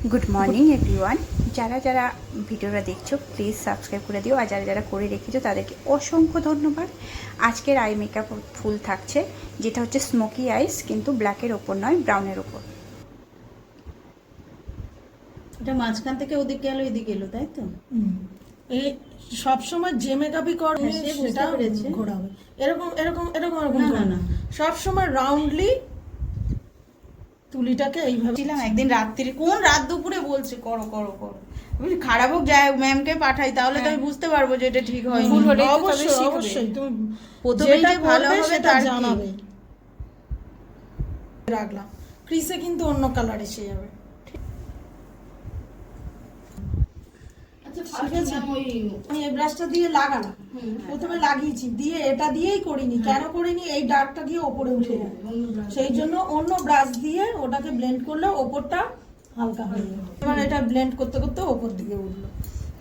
Good morning everyone. যারা যারা ভিডিওটা দেখছো প্লিজ সাবস্ক্রাইব করে দিও, আর যারা যারা করে রেখেছো তাদেরকে অসংখ্য ধন্যবাদ। আজকের আই মেকআপ ফুল থাকছে, যেটা হচ্ছে স্মোকি আইস, কিন্তু ব্ল্যাকের ওপর নয়, ব্রাউনের ওপর। এটা মাঝখান থেকে ওদিকে এলো এদিকে এলো, তাই তো? এই সব সময় যে মেকআপই করবে হ্যাঁ, সে বুঝতে সেটা পেরেছে। ঘোরাবে, এরকম এরকম এরকম এরকম না, করবে না, না। সব সময় রাউন্ডলি তুলিটাকে এইভাবে। ছিলাম একদিন রাত্রি, কোন রাত দুপুরে বলছে করো করো করো, আমি খারাপ হোক যাই হোক ম্যামকে পাঠাই, তাহলে তো আমি বুঝতে পারবো যে এটা ঠিক হয়নি। ভুল হলেই তো তবে অবশ্যই শিখবে। অবশ্যই তুমি প্রথমেই যেটা যে ভালো করবে হবে সেটা তার কি? জানাবে। রাখলাম ক্রিসে কিন্তু অন্য কালার এসে যাবে। ঠিক আছে, আমি এই ব্রাশটা দিয়ে লাগালাম, প্রথমে লাগিয়েছি, দিয়ে এটা দিয়েই করিনি। কেন করিনি? এই ডার্কটা দিয়ে ওপরে উঠে যাবে, সেই জন্য অন্য ব্রাশ দিয়ে ওটাকে ব্লেন্ড করলে ওপরটা হালকা হয়ে যাবে। এবার এটা ব্লেন্ড করতে করতে ওপর দিকে উঠলো।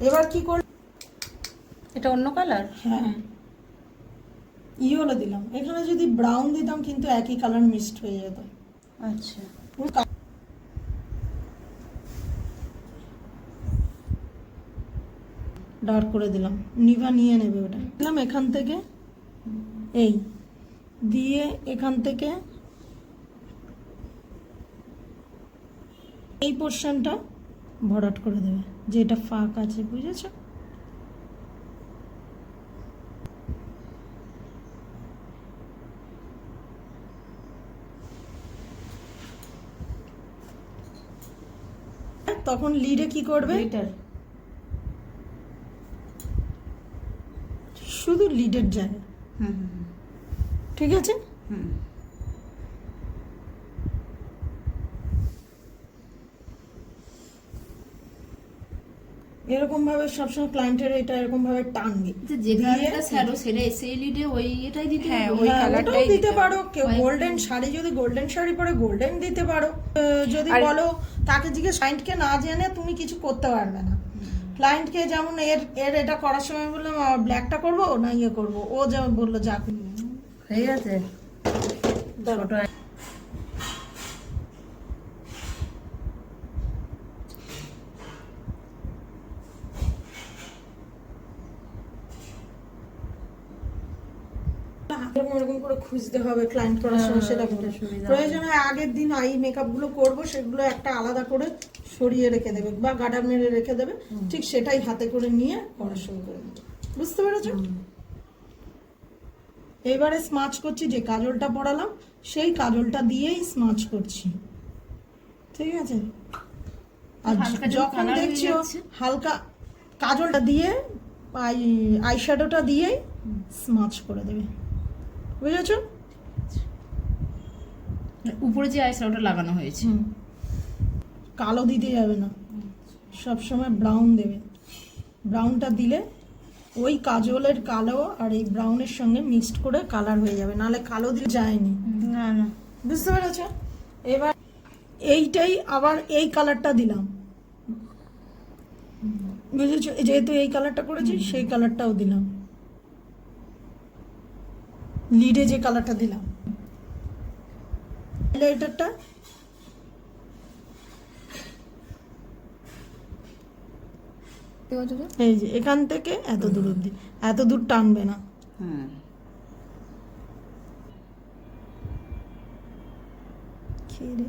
এবার কি করব? এটা অন্য কালার। হ্যাঁ, ইয়েলো দিলাম। এখানে যদি ব্রাউন দিতাম কিন্তু একই কালার মিক্সড হয়ে যেত। আচ্ছা, ডার্ক করে দিলাম, নিভা নিয়ে নেবে ওটা। দিলাম এখান থেকে, এই দিয়ে এখান থেকে এই পোর্শনটা ভরাট করে দেবে, যেটা ফাঁক আছে, বুঝেছ? তখন লিডে কি করবে? গ্লিটার। শুধু লিডের জায়গা, হুম হুম ঠিক আছে? হুম। এরকম ভাবে সবসময় ক্লায়েন্টের এটা এরকম ভাবে টানবে। যে দিয়ে- কালারটা স্যালো সেরে সেই লিডে ওই এটাই দিতে হ্যাঁ, হবে? ওই হ্যাঁ, কালারটাই ওটাও দিতে দিতে হবে। পারো। কেউ হয়। গোল্ডেন শাড়ি, যদি গোল্ডেন শাড়ি পরে গোল্ডেন দিতে পারো। যদি আর- বলো তাকে জিজ্ঞেস, ক্লায়েন্টকে না জেনে তুমি কিছু করতে পারবে না। ক্লায়েন্টকে যেমন এর এর এটা করার সময় বললাম ব্ল্যাকটা করবো না ইয়ে করবো, ও যেমন বললো যা হয়ে গেছে। ছোট এরকম এরকম করে খুঁজতে হবে ক্লায়েন্ট করার সময়, সেটা এটা করবে। সুবিধা হবে। প্রয়োজনে আগের দিন আই মেকআপ গুলো করবো, সেগুলো একটা আলাদা করে সরিয়ে রেখে দেবে বা গার্ডার মেরে রেখে দেবে, ঠিক সেটাই হাতে করে নিয়ে করা শুরু করে দেবে। বুঝতে পেরেছো? এবারে স্মাচ করছি, যে কাজলটা পরালাম সেই কাজলটা দিয়েই স্মাচ করছি, ঠিক আছে? আর হালকা যেন যখন colour হয়ে দেখছো যাচ্ছে। হালকা, কাজলটা দিয়ে আই শ্যাডোটা দিয়েই স্মাচ করে দেবে, বুঝেছো? উপরে যে আইশ্যাডোটা লাগানো হয়েছে। কালো দিতে যাবে না, সব সময় ব্রাউন দেবে। ব্রাউনটা দিলে ওই কাজলের কালো আর এই ব্রাউনের সঙ্গে মিক্সড করে কালার হয়ে যাবে, নাহলে কালো দিলে যায়নি। না না, বুঝতে পেরেছো? এবার এইটাই আবার এই কালারটা দিলাম, বুঝেছো? যেহেতু এই কালারটা করেছি সেই কালারটাও দিলাম, লিডে যে কালারটা দিলাম। হাইলাইটারটা এই যে এখান থেকে এত দূর অব্দি, এত দূর টানবে না। হুম। খেয়ে রে।